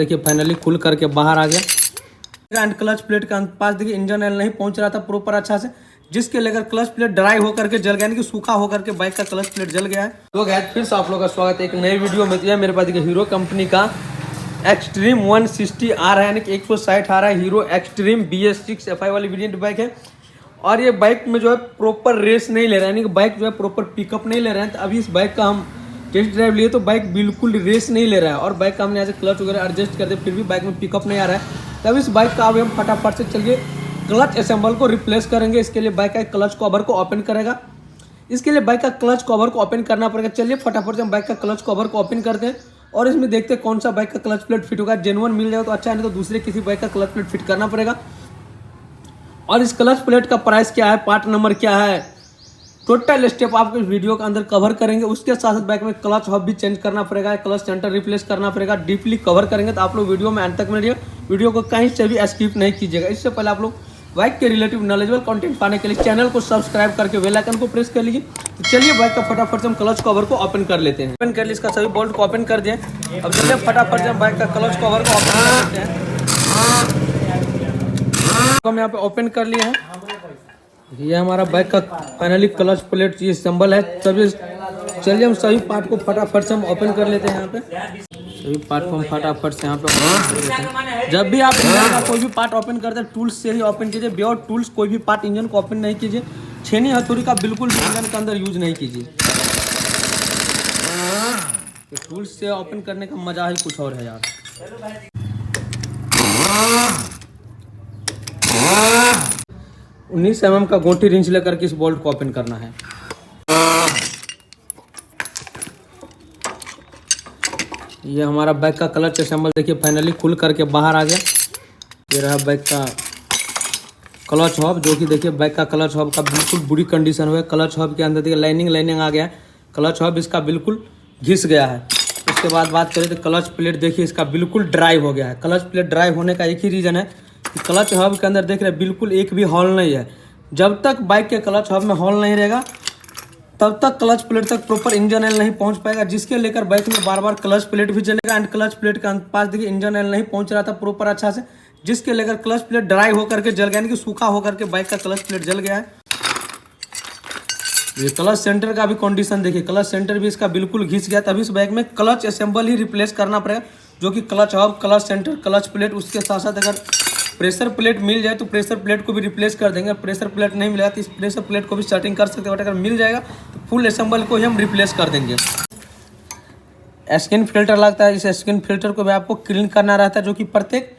देखिए फाइनली खुल करके बाहर आ गया। एंड क्लच प्लेट के पास देखिए इंजन ऑयल नहीं पहुंच रहा था प्रॉपर अच्छा से, जिसके लेकर क्लच प्लेट ड्राई होकर के जल गया, यानी कि सूखा होकर के बाइक का क्लच प्लेट जल गया है। तो गाइस फिर से आप लोगों का स्वागत है एक नई वीडियो में। तो मेरे पास देखिए हीरो कंपनी का एक्सट्रीम 160 आ रहा है, यानी कि 160 आ रहा है। हीरो एक्सट्रीम BS6 FI वाली वेरिएंट बाइक है और ये बाइक में जो है प्रॉपर रेस नहीं ले रहा है, यानी कि बाइक जो है प्रॉपर पिकअप नहीं ले रहे हैं। तो अभी इस बाइक का हम टेस्ट ड्राइव लिए तो बाइक बिल्कुल रेस नहीं ले रहा है और बाइक का हमने यहाँ से क्लच वगैरह एडजस्ट कर दिया, फिर भी बाइक में पिकअप नहीं आ रहा है। तब इस बाइक का अभी हम फटाफट से चलिए क्लच असेंबल को रिप्लेस करेंगे। इसके लिए बाइक का क्लच कवर को ओपन करेगा, इसके लिए बाइक का क्लच कवर को ओपन करना पड़ेगा। चलिए फटाफट से हम बाइक का क्लच कवर को ओपन करते हैं और इसमें देखते हैं कौन सा बाइक का क्लच प्लेट फिट होगा। जेन्युइन मिल जाए तो अच्छा, नहीं तो दूसरे किसी बाइक का क्लच प्लेट फिट करना पड़ेगा। और इस क्लच प्लेट का प्राइस क्या है, पार्ट नंबर क्या है, टोटल स्टेप आपको इस वीडियो के अंदर कवर करेंगे। उसके साथ साथ बाइक में क्लच हब भी चेंज करना पड़ेगा, क्लच सेंटर रिप्लेस करना पड़ेगा, डीपली कवर करेंगे। तो आप लोग वीडियो में अंत तक में रहिए, वीडियो को कहीं से भी स्किप नहीं कीजिएगा। इससे पहले आप लोग बाइक के रिलेटिव नॉलेजेबल कंटेंट पाने के लिए चैनल को सब्सक्राइब करके बेल आइकन को प्रेस कर लीजिए। तो चलिए बाइक का फटाफट से हम क्लच कवर को ओपन कर लेते हैं। ओपन कर लिए, इसका सभी बोल्ट को ओपन कर दिए। अब चलिए फटाफट से हम बाइक का क्लच कवर को ओपन कर लेते हैं। हम यहाँ पे ओपन कर लिए हैं। ये हमारा बाइक का फाइनली क्लच प्लेट ये सिंबल है। तभी चलिए हम सभी पार्ट को फटाफट से हम ओपन कर लेते हैं। यहाँ पे सभी पार्ट को हम फटाफट से यहाँ पे ओपन कर लेते हैं। जब भी आप इंजन का कोई भी पार्ट ओपन करते हैं टूल्स से ही ओपन कीजिए, विदाउट टूल्स कोई भी पार्ट इंजन को ओपन नहीं कीजिए। छेनी हथौड़ी का बिल्कुल भी इंजन के अंदर यूज नहीं कीजिए। तो टूल्स से ओपन करने का मजा ही कुछ और है यार। 19 mm का गोटी रिंच लेकर के इस बोल्ट को ओपन करना है। ये हमारा बाइक का क्लच असेंबल देखिए फाइनली खुल करके बाहर आ गया। ये रहा बाइक का क्लच हब, जो कि देखिए बाइक का क्लच हब का बिल्कुल बुरी कंडीशन हुआ है। क्लच हब के अंदर देखिए लाइनिंग आ गया है, क्लच हब इसका बिल्कुल घिस गया है। उसके बाद बात करें तो क्लच प्लेट देखिए इसका बिल्कुल ड्राई हो गया है। क्लच प्लेट ड्राई होने का एक ही रीज़न है कि क्लच हब के अंदर देख रहे हैं बिल्कुल एक भी हॉल नहीं है। जब तक बाइक के क्लच हब में हॉल नहीं रहेगा तब तक क्लच प्लेट तक प्रॉपर इंजन ऑयल नहीं पहुंच पाएगा, जिसके लेकर बाइक में बार बार क्लच प्लेट भी जलेगा। एंड क्लच प्लेट के पास देखिए इंजन ऑयल नहीं पहुंच रहा था प्रॉपर अच्छा से, जिसके लेकर क्लच प्लेट ड्राई होकर के जल गया, यानी कि सूखा होकर के बाइक का क्लच प्लेट जल गया है। ये क्लच सेंटर का भी कंडीशन देखिए, क्लच सेंटर भी इसका बिल्कुल घिस गया। तभी इस बाइक में क्लच असेंबल ही रिप्लेस करना पड़ेगा, जो कि clutch hub, clutch centre, clutch plate, उसके साथ साथ अगर प्रेशर प्लेट मिल जाए तो प्रेशर प्लेट को भी रिप्लेस कर देंगे। प्रेशर प्लेट नहीं मिलेगा तो इस प्रेशर प्लेट को भी सेटिंग कर सकते हैं, बट अगर मिल जाएगा तो फुल असेंबल को ही हम रिप्लेस कर देंगे। स्किन फिल्टर लगता है, इस स्किन फिल्टर को भी आपको क्लीन करना रहता है, जो कि प्रत्येक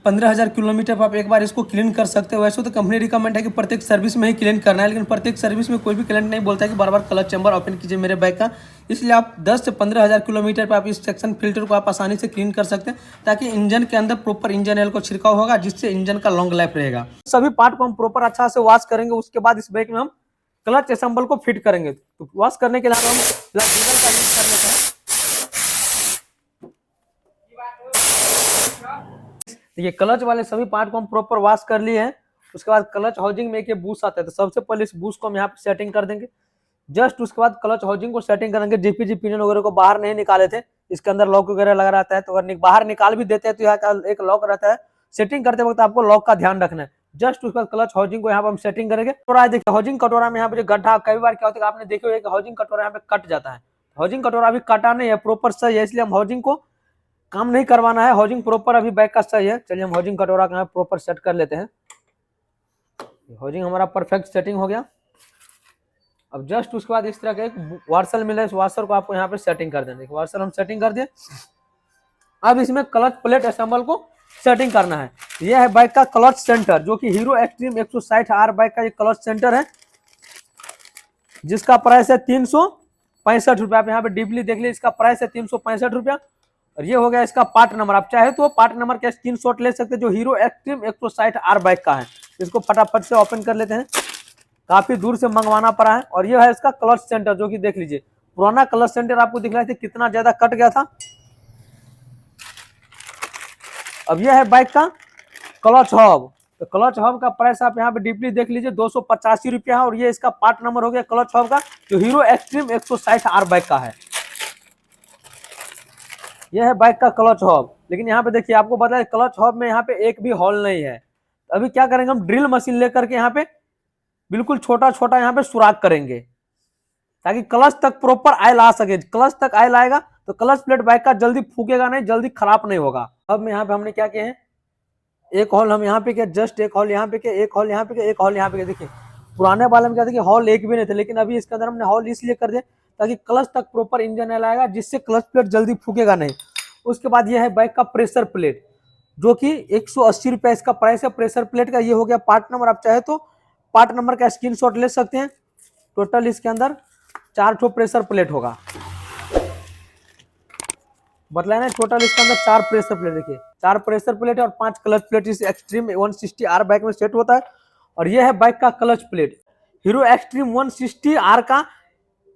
15,000 किलोमीटर पर आप एक बार इसको क्लीन कर सकते हो। वैसे तो कंपनी रिकमेंड है कि प्रत्येक सर्विस में ही क्लीन करना है, लेकिन प्रत्येक सर्विस में कोई भी क्लीन नहीं बोलता है कि बार बार क्लच चैम्बर ओपन कीजिए मेरे बाइक का। इसलिए आप 10 से 15,000 किलोमीटर पर आप इस सेक्शन फिल्टर को आप आसानी से क्लीन कर सकते हैं, ताकि इंजन के अंदर प्रॉपर इंजन ऑयल को छिड़काव होगा, जिससे इंजन का लॉन्ग लाइफ रहेगा। सभी पार्ट को हम प्रॉपर अच्छा से वॉश करेंगे। उसके बाद इस बाइक में हम क्लच असेंबल को फिट करेंगे। तो वॉश करने के लिए हम डीजल का यूज कर लेते हैं। देखिए क्लच वाले सभी पार्ट को हम प्रॉपर वॉश कर लिए हैं। उसके बाद क्लच हाउसिंग में एक बूस्ट आता है, तो सबसे पहले इस बूस्ट को हम यहाँ पे सेटिंग कर देंगे। जस्ट उसके बाद क्लच हाउसिंग को सेटिंग करेंगे। जीपीजी पिनियन वगैरह को बाहर नहीं निकाले थे, इसके अंदर लॉक वगैरह लगा रहता है, तो अगर बाहर निकाल भी देते हैं तो यहाँ का एक लॉक रहता है। सेटिंग करते वक्त आपको लॉक का ध्यान रखना है। जस्ट उसके बाद क्लच हाउसिंग को यहाँ पे हम सेटिंग करेंगे। कटोरा देखिए, हाउसिंग कटोरा में यहाँ पे जो गड्ढा, कई बार क्या होता है आपने देखे हुए हाउसिंग कटोरा यहाँ पे कट जाता है। हाउसिंग कटोरा अभी कटा नहीं है, प्रॉपर सही है, इसलिए हम हाउसिंग को काम नहीं करवाना है। हाउसिंग प्रॉपर अभी बाइक का सही है। चलिए हम हाउसिंग कटोरा का प्रॉपर सेट कर लेते हैं। हाउसिंग हमारा परफेक्ट सेटिंग हो गया। अब जस्ट उसके बाद इस तरह का एक वार्सल मिला है, इस वार्सल को आपको यहाँ पे सेटिंग कर देंगे। वार्सल हम सेटिंग कर दिए। अब इसमें क्लच प्लेट असेंबल को सेटिंग करना है। यह है बाइक का क्लच सेंटर, जो कि हीरो एक्सट्रीम 160R बाइक का ये क्लच सेंटर है, जिसका प्राइस है 365 रुपया। आप यहाँ पे डीपली देख लीजिए, इसका प्राइस है 365 रुपया। और ये हो गया इसका पार्ट नंबर। आप चाहे तो पार्ट नंबर का स्क्रीनशॉट ले सकते हैं, जो हीरो एक्सट्रीम 160R बाइक का है। इसको फटाफट से ओपन कर लेते हैं, काफी दूर से मंगवाना पड़ा है। और ये है इसका क्लच सेंटर, जो कि देख लीजिए पुराना क्लच सेंटर आपको दिख रहा है कितना ज्यादा कट गया था। अब यह है बाइक का क्लच हब। तो क्लच हब का प्राइस आप यहाँ पे डीपली देख लीजिए 285 रुपया है। और ये इसका पार्ट नंबर हो गया क्लच हब का, जो हीरो एक्सट्रीम 160R बाइक का है। यह है बाइक का क्लच हब। लेकिन यहाँ पे देखिए आपको पता है क्लच हब में यहाँ पे एक भी हॉल नहीं है। तो अभी क्या करेंगे, हम ड्रिल मशीन लेकर के यहाँ पे बिल्कुल छोटा छोटा यहाँ पे सुराख करेंगे ताकि क्लच तक प्रॉपर आयल आ सके। क्लच तक आयल आएगा तो क्लच प्लेट बाइक का जल्दी फूकेगा नहीं, जल्दी खराब नहीं होगा। अब में यहाँ पे हमने क्या किया है, एक हॉल हम यहाँ पे किया, जस्ट एक हॉल यहाँ पे किया, एक हॉल यहाँ पे किया, एक हॉल यहाँ पे किया। देखिए पुराने वाले में क्या था कि हॉल एक भी नहीं थे, लेकिन अभी इसके अंदर हमने हॉल इसलिए कर दिया ताकि क्लच तक प्रॉपर इंजन ऑयल आएगा, जिससे क्लच प्लेट जल्दी फूकेगा नहीं। उसके बाद ये है बाइक का प्रेशर प्लेट, जो कि 180 रुपये इसका प्राइस है प्रेशर प्लेट का। ये हो गया पार्ट नंबर। आप चाहे तो पार्ट नंबर का स्क्रीनशॉट ले सकते हैं। टोटल इसके अंदर 4 ठो प्रेशर प्लेट होगा, बतलाया ना, टोटल इसके अंदर 4 प्रेशर प्लेट। देखिए 4 प्रेशर प्लेट है और 5 क्लच प्लेट इस एक्सट्रीम 160R बाइक में सेट होता है। और ये है बाइक का clutch plate, hero extreme 160R का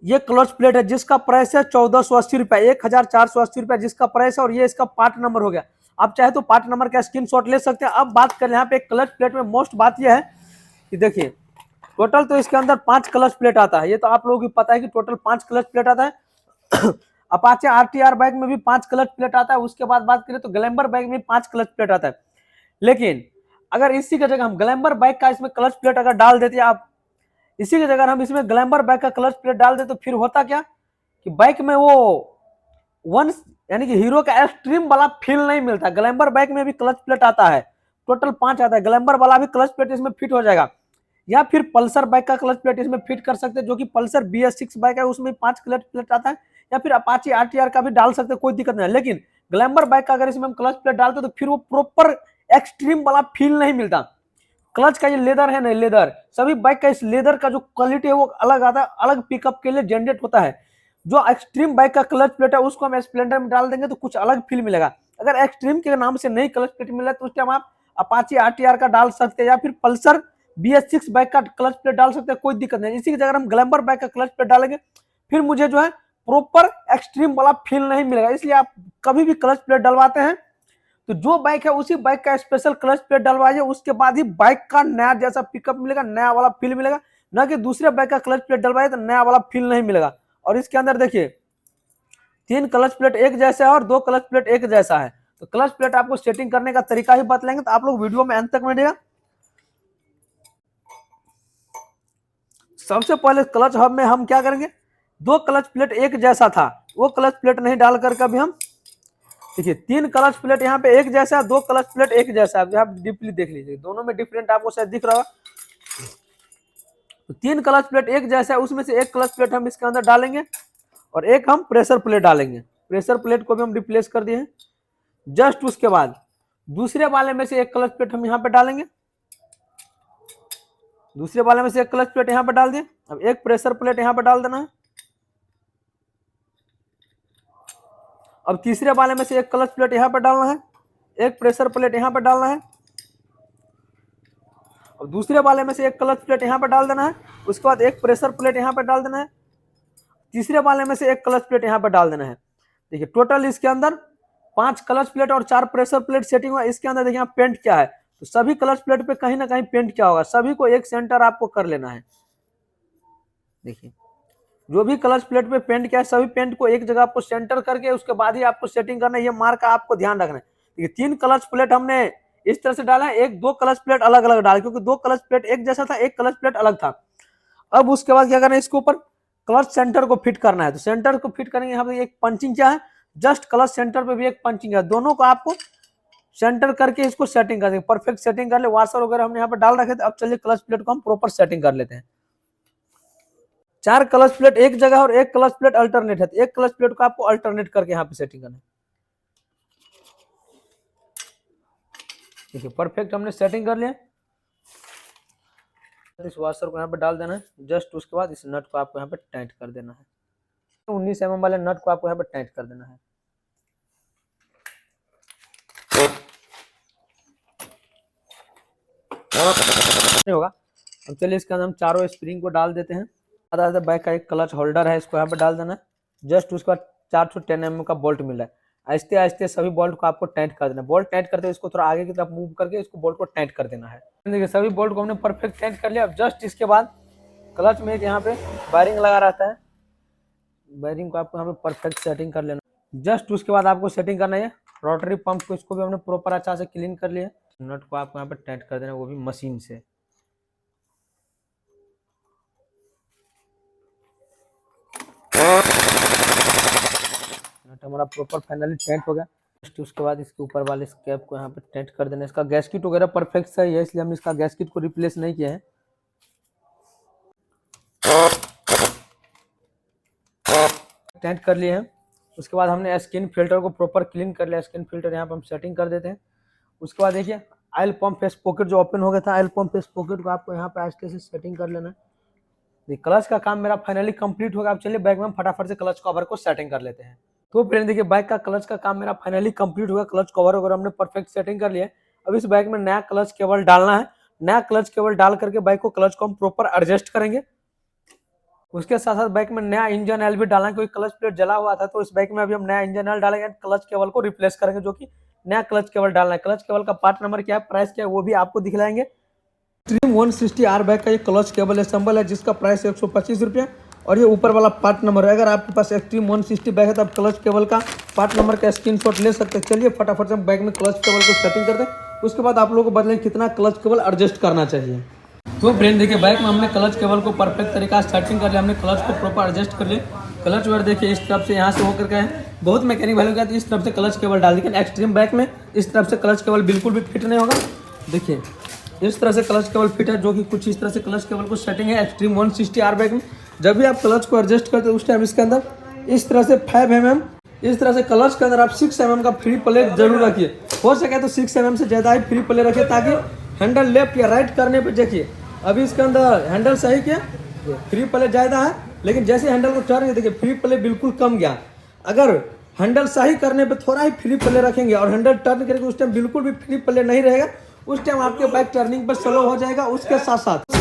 ये क्लच प्लेट है, जिसका प्राइस है 1480 रुपये, 1480 रुपये जिसका प्राइस है। और ये इसका पार्ट नंबर हो गया। आप चाहे तो पार्ट नंबर का स्क्रीनशॉट ले सकते हैं। अब बात करें यहाँ पे क्लच प्लेट में मोस्ट बात यह है कि देखिए टोटल तो इसके अंदर 5 क्लच प्लेट आता है। ये तो आप लोगों को पता है कि टोटल 5 क्लच प्लेट आता है। अपाचे आरटीआर बाइक में भी 5 क्लच प्लेट आता है। उसके बाद बात करें तो ग्लैमर बाइक में 5 क्लच प्लेट आता है। लेकिन अगर इसी की जगह हम ग्लैमर बाइक का इसमें क्लच प्लेट अगर डाल देते हैं, आप इसी की जगह हम इसमें ग्लैमर बाइक का क्लच प्लेट डाल देते तो फिर होता क्या कि बाइक में वो वन यानी कि हीरो का एक्सट्रीम वाला फील नहीं मिलता। ग्लैमर बाइक में भी क्लच प्लेट आता है, टोटल 5 आता है। ग्लैमर वाला भी क्लच प्लेट इसमें फिट हो जाएगा। या फिर पल्सर बाइक का क्लच प्लेट इसमें फिट कर सकते हैं, जो कि पल्सर BS6 बाइक है, उसमें 5 क्लच प्लेट आता है। या फिर अपाची आरटीआर का भी डाल सकते हैं, कोई दिक्कत नहीं है। लेकिन ग्लैमर बाइक का अगर इसमें हम क्लच प्लेट डालते तो फिर वो प्रॉपर एक्सट्रीम वाला फील नहीं मिलता। क्लच का ये लेदर है ना, लेदर सभी बाइक का इस लेदर का जो क्वालिटी है वो अलग आता है, अलग पिकअप के लिए जनरेट होता है। जो एक्सट्रीम बाइक का क्लच प्लेट है उसको हम स्प्लेंडर में डाल देंगे तो कुछ अलग फील मिलेगा। अगर एक्सट्रीम के नाम से नहीं क्लच प्लेट मिला तो उस टाइम आप अपाची आरटीआर का डाल सकते हैं, या फिर पल्सर BS6 बाइक का क्लच प्लेट डाल सकते हैं, कोई दिक्कत नहीं। इसी की जगह हम ग्लैमर बाइक का क्लच प्लेट डालेंगे फिर मुझे जो है प्रॉपर एक्सट्रीम वाला फील नहीं मिलेगा। इसलिए आप कभी भी क्लच प्लेट डलवाते हैं तो जो बाइक है उसी बाइक का स्पेशल क्लच प्लेट डलवाइए, उसके बाद ही बाइक का नया जैसा पिकअप मिलेगा, नया वाला फील मिलेगा। ना कि दूसरे बाइक का क्लच प्लेट डलवाइए तो नया वाला फील नहीं मिलेगा। और इसके अंदर देखिए 3 क्लच प्लेट एक जैसा है और 2 क्लच प्लेट एक जैसा है। तो क्लच प्लेट आपको सेटिंग करने का तरीका ही बतलाएंगे, तो आप लोग वीडियो में अंत तक मिलेगा। सबसे पहले क्लच हब में हम क्या करेंगे, 2 क्लच प्लेट एक जैसा था, वो क्लच प्लेट नहीं डाल करके अभी हम देखिए 3 क्लच प्लेट यहाँ पे एक जैसा है, 2 क्लच प्लेट एक जैसा है। आप डीपली देख लीजिए, दोनों में डिफरेंट आपको शायद दिख रहा होगा। तो 3 क्लच प्लेट एक जैसा है, उसमें से एक क्लच प्लेट हम इसके अंदर डालेंगे और एक हम प्रेशर प्लेट डालेंगे। प्रेशर प्लेट को भी हम रिप्लेस कर दिए हैं। जस्ट उसके बाद दूसरे वाले में से एक क्लच प्लेट हम यहाँ पे डालेंगे, दूसरे वाले में से एक क्लच प्लेट यहाँ पे डाल दिए। अब एक प्रेशर प्लेट यहाँ पे डाल देना है। अब तीसरे वाले में से एक क्लच प्लेट यहाँ पे डालना है, एक प्रेशर प्लेट यहाँ पे डालना है। अब दूसरे वाले में से एक क्लच प्लेट यहाँ पे डाल देना है, उसके बाद एक प्रेशर प्लेट यहाँ पे डाल देना है। तीसरे वाले में से एक क्लच प्लेट यहाँ पे डाल देना है। देखिए टोटल इसके अंदर 5 क्लच प्लेट और 4 प्रेशर प्लेट सेटिंग हुआ। इसके अंदर देखिए पेंट क्या है, तो सभी क्लच प्लेट पे कहीं ना कहीं पेंट क्या होगा, सभी को एक सेंटर आपको कर लेना है। देखिए जो भी क्लच प्लेट पे पेंट किया है सभी पेंट को एक जगह आपको सेंटर करके उसके बाद ही आपको सेटिंग करना है। ये मार्क का आपको ध्यान रखना है। देखिए 3 क्लच प्लेट हमने इस तरह से डाला है, 1-2 क्लच प्लेट अलग अलग डाला, क्योंकि 2 क्लच प्लेट एक जैसा था, एक क्लच प्लेट अलग था। अब उसके बाद क्या करना है, इसके ऊपर क्लच सेंटर को फिट करना है। तो सेंटर को फिट करेंगे, यहाँ पे एक पंचिंग क्या है, जस्ट क्लच सेंटर पे भी एक पंचिंग है, दोनों को आपको सेंटर करके इसको सेटिंग कर देंगे। परफेक्ट सेटिंग कर ले। वाशर वगैरह हमने यहाँ पे डाल रखे थे। अब चलिए क्लच प्लेट को हम प्रॉपर सेटिंग कर लेते हैं। 4 क्लच प्लेट एक जगह और एक क्लच प्लेट अल्टरनेट है, तो एक क्लच प्लेट को आपको अल्टरनेट करके यहाँ पे सेटिंग करना है। देखिए परफेक्ट हमने सेटिंग कर लिया। इस वाशर को यहाँ पे डाल देना है। जस्ट उसके बाद इस नट को आपको यहाँ पे टाइट कर देना है। 19 mm वाले नट को आपको यहाँ पे टाइट कर देना है। नहीं होगा। अब चलिए इसके अंदर हम चारों स्प्रिंग को डाल देते हैं। आधा बाइक का एक क्लच होल्डर है, इसको यहाँ पे डाल देना है। जस्ट उसके बाद 410 mm का बोल्ट मिल रहा है। आहिस्ते आहिस्ते सभी बोल्ट को आपको टाइट कर देना है। बोल्ट टाइट करते हुए इसको थोड़ा आगे की तरफ मूव करके इसको बोल्ट को टाइट कर देना है। देखिए सभी बोल्ट को हमने परफेक्ट टाइट कर लिया। अब जस्ट इसके बाद क्लच में एक यहाँ पे वायरिंग लगा रहता है, वायरिंग को आपको यहाँ पे परफेक्ट सेटिंग कर लेना। जस्ट उसके बाद आपको सेटिंग करना है रोटरी पंप को इसको भी हमने प्रॉपर अच्छा से क्लीन कर लिया। नट को आपको यहाँ पे टाइट कर देना, वो भी मशीन से। नट हमारा प्रॉपर फाइनली टाइट हो गया। उसके बाद इसके ऊपर वाले इस कैप को यहाँ पे टाइट कर देना। इसका गैसकिट वगैरह परफेक्ट सही है, इसलिए हम इसका गैसकिट को रिप्लेस नहीं किया है। टाइट कर लिए हैं। उसके बाद हमने स्किन फिल्टर को प्रॉपर क्लीन कर लिया। स्किन फिल्टर यहाँ पे हम सेटिंग कर देते हैं। उसके बाद देखिए ऑयल पंप फेस पॉकेट जो ओपन हो गया था, ऑयल पंप फेस पॉकेट को आपको यहाँ पे आस्ते से सेटिंग कर लेना है। क्लच का काम मेरा फाइनली कंप्लीट हो गया। अब चलिए बाइक में फटाफट से क्लच कवर को सेटिंग कर लेते हैं। तो फ्रेंड देखिए बाइक का क्लच का काम मेरा फाइनली कंप्लीट हो गया। क्लच कवर वगैरह हमने परफेक्ट सेटिंग कर लिया है। अब इस बाइक में नया क्लच केबल डालना है। नया क्लच केबल डाल करके बाइक को क्लच को हम प्रॉपर एडजस्ट करेंगे। उसके साथ साथ बाइक में नया इंजन ऑयल भी डालना है, क्योंकि क्लच प्लेट जला हुआ था। तो इस बाइक में अभी हम नया इंजन ऑयल डालेंगे, क्लच केबल को रिप्लेस करेंगे, जो कि नया क्लच केबल डालना है। क्लच केबल का पार्ट नंबर क्या है, प्राइस क्या है, वो भी आपको दिखलाएंगे। एक्सट्रीम 160R बाइक का ये क्लच केबल असेंबल है, जिसका प्राइस 125 रुपया। और ये ऊपर वाला पार्ट नंबर है। अगर आपके पास एक्सट्रीम 160 बाइक है तो आप क्लच केबल का पार्ट नंबर का स्क्रीनशॉट ले सकते हैं। चलिए फटाफट से हम बाइक में क्लच केबल को सेटिंग करते हैं। उसके बाद आप लोगों को बदलेंगे कितना क्लच केबल एडजस्ट करना चाहिए। तो फ्रेंड देखिए बाइक में हमने क्लच केबल को परफेक्ट तरीका से सेटिंग कर लिया। हमने क्लच को प्रॉपर एडजस्ट कर लिया। क्लच वायर देखिए इस तरफ से यहाँ से होकर के है। बहुत मैकेनिक वालों का इस तरफ से क्लच केबल डाल, लेकिन एक्सट्रीम बाइक में इस तरफ से क्लच केबल बिल्कुल भी फिट नहीं होगा। देखिए इस तरह से क्लच केबल फिट है, जो कि कुछ इस तरह से क्लच केबल को सेटिंग है एक्सट्रीम 160R बाइक में। जब भी आप क्लच को एडजस्ट करते हैं उस टाइम इसके अंदर इस तरह से 5 mm, इस तरह से क्लच के अंदर आप 6 mm का फ्री प्ले जरूर रखिए। हो सके तो 6 mm से ज़्यादा ही फ्री प्ले रखिए, ताकि हैंडल लेफ्ट या राइट करने पर देखिए अभी इसके अंदर हैंडल सही किया, फ्री प्ले ज़्यादा है, लेकिन जैसे हैंडल को टर्न देखिए फ्री प्ले बिल्कुल कम गया। अगर हैंडल सही करने पे थोड़ा ही फ्री प्ले रखेंगे और हैंडल टर्न करके उस टाइम बिल्कुल भी फ्री प्ले नहीं रहेगा, उस टाइम आपके बाइक टर्निंग पर स्लो हो जाएगा। उसके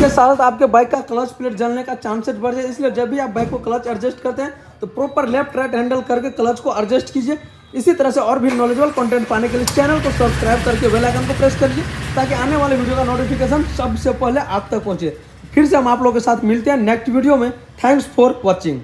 साथ आपके बाइक का क्लच प्लेट जलने का चांसेस बढ़ जाए। इसलिए जब भी आप बाइक को क्लच एडजस्ट करते हैं तो प्रॉपर लेफ्ट राइट हैंडल करके क्लच को एडजस्ट कीजिए। इसी तरह से और भी नॉलेजेबल कंटेंट पाने के लिए चैनल को सब्सक्राइब करके बेल आइकन को प्रेस करिए, ताकि आने वाले वीडियो का नोटिफिकेशन सबसे पहले आप तक पहुंचे। फिर से हम आप लोगों के साथ मिलते हैं नेक्स्ट वीडियो में। Thanks for watching.